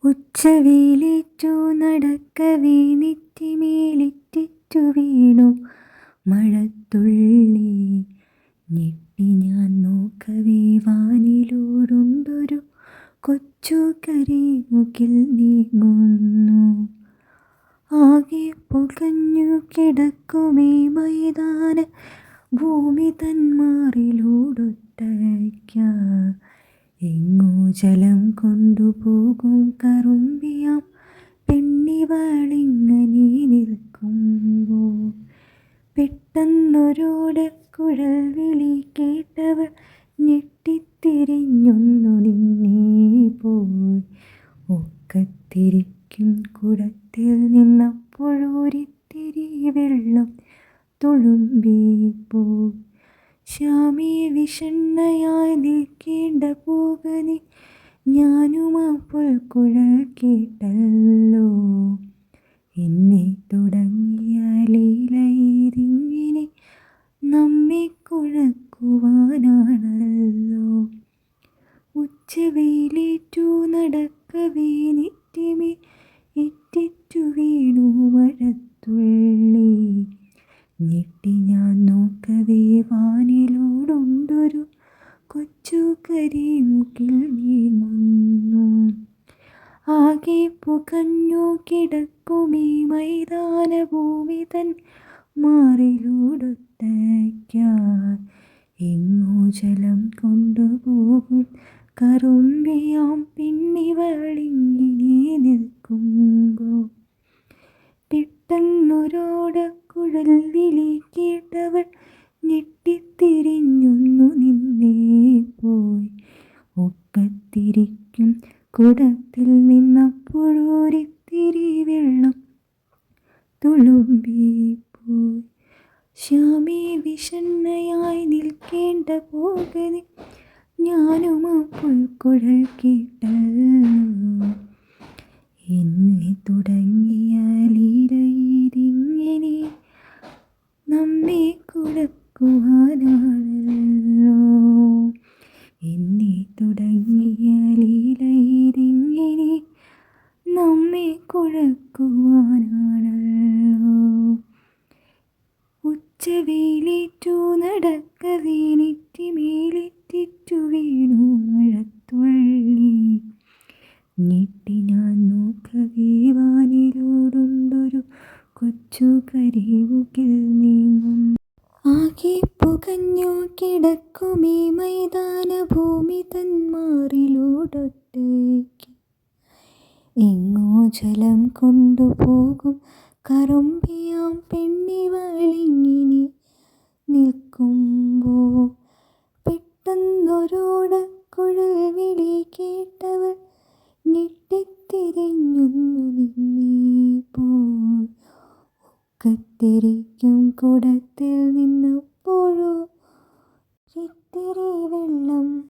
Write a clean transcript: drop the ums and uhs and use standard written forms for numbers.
ഉച്ചവെയിലേറ്റു നടക്കവേ നെറ്റിമേലിറ്റിറ്റു വീണു മഴത്തുള്ളി. ഞെട്ടി ഞാൻ നോക്കവേ വാനിലൂടുണ്ടൊരു കൊച്ചു കരിമുകിൽ നീങ്ങുന്നു. ആകെ പുകഞ്ഞു കിടക്കുമേ മൈതാന ഭൂമി തന്മാറിലൂടൊറ്റയ്ക്കായി. എങ്ങോ ജലം കൊണ്ടുപോകും കറുമ്പിയാം പെണ്ണിവളിങ്ങനെ നിൽക്കുമ്പോൾ. പെട്ടെന്നൊരോടക്കുഴൽ വിളി കേട്ടവൾ ഞെട്ടിത്തിരിഞ്ഞൊന്നു നിന്നേ പോയി. ഒക്കത്തിരിക്കും കുടത്തിൽ നിന്നപ്പോഴൊരിത്തിരി വെള്ളം തുളുമ്പിപ്പോയി. ശ്യാമേ വിഷണ്ണയായി നിൽക്കേണ്ട പോകനെ, ഞാനും ആ പുൽക്കുഴൽ കേട്ടല്ലോ. എന്നെ തുടങ്ങിയ ലീലയിതിങ്ങനെ നമ്മെ കുഴക്കുവാനാണല്ലോ. ഉച്ചവെയിലേറ്റു നടക്കവേ നെറ്റിമേൽ ഇറ്റിറ്റു വീണു മഴത്തുള്ളി. ഞെട്ടി ഞാൻ നോക്കവേ വാനിലൂടുണ്ടൊരു കൊച്ചു കരിമുകിൽ നീങ്ങുന്നു. ആകെ പുകഞ്ഞു കിടക്കുമീ മൈതാന ഭൂമി തൻ മാറിലൂടൊറ്റയ്ക്കായി. എങ്ങോ ജലം കൊണ്ടുപോകും കറുമ്പിയാം പെണ്ണിവളിങ്ങനെ നിൽക്കുമ്പോൾ. പെട്ടെന്നൊരോടക്കുഴൽ വിളി കേട്ടവൾ ഞെട്ടിത്തിരിഞ്ഞൊന്നു നിന്നേ പോയി. ഒക്കത്തിരിക്കും കുടത്തിൽ നിന്നപ്പോഴൊരിത്തിരി വെള്ളം തുളുമ്പിപ്പോയി. ശ്യാമേ വിഷണ്ണയായി നിൽക്കേണ്ട പോകനെ, ഞാനും ആ പുൽക്കുഴൽ കേട്ടല്ലോ. എന്നെ തുടങ്ങിയ ലീലയിതിങ്ങനെ നമ്മെ കുഴക്കുവാനാണല്ലോ. എന്നെ തുടങ്ങിയ ലീലയിതിങ്ങനെ നമ്മെ കുഴക്കുവാനാണല്ലോ. ഉച്ചവെയിലേറ്റു നടക്കവേ നെറ്റിമേലിറ്റിറ്റു വീണു മഴത്തുള്ളി. ഞെട്ടി ഞാൻ നോക്കവേ വാനിലൂടുണ്ടൊരു കൊച്ചു കരിമുകിൽ നീങ്ങുന്നു. ആകെ പുകഞ്ഞു കിടക്കുമീ മൈതാന ഭൂമി തന്മാറിലൂടൊറ്റയ്ക്ക്. എങ്ങോ ജലം കൊണ്ടുപോകും കറുമ്പിയാം പെണ്ണിവളിങ്ങനെ നിൽക്കുമ്പോൾ. പെട്ടെന്നൊരോടക്കുഴൽ വിളി കേട്ടവൾ ഞെട്ടിത്തിരിഞ്ഞൊന്നു നിന്നേ പോയി. ഒക്കത്തിരിക്കും കുടത്തിൽ നിന്നപ്പോഴോ ഇത്തിരി വെള്ളം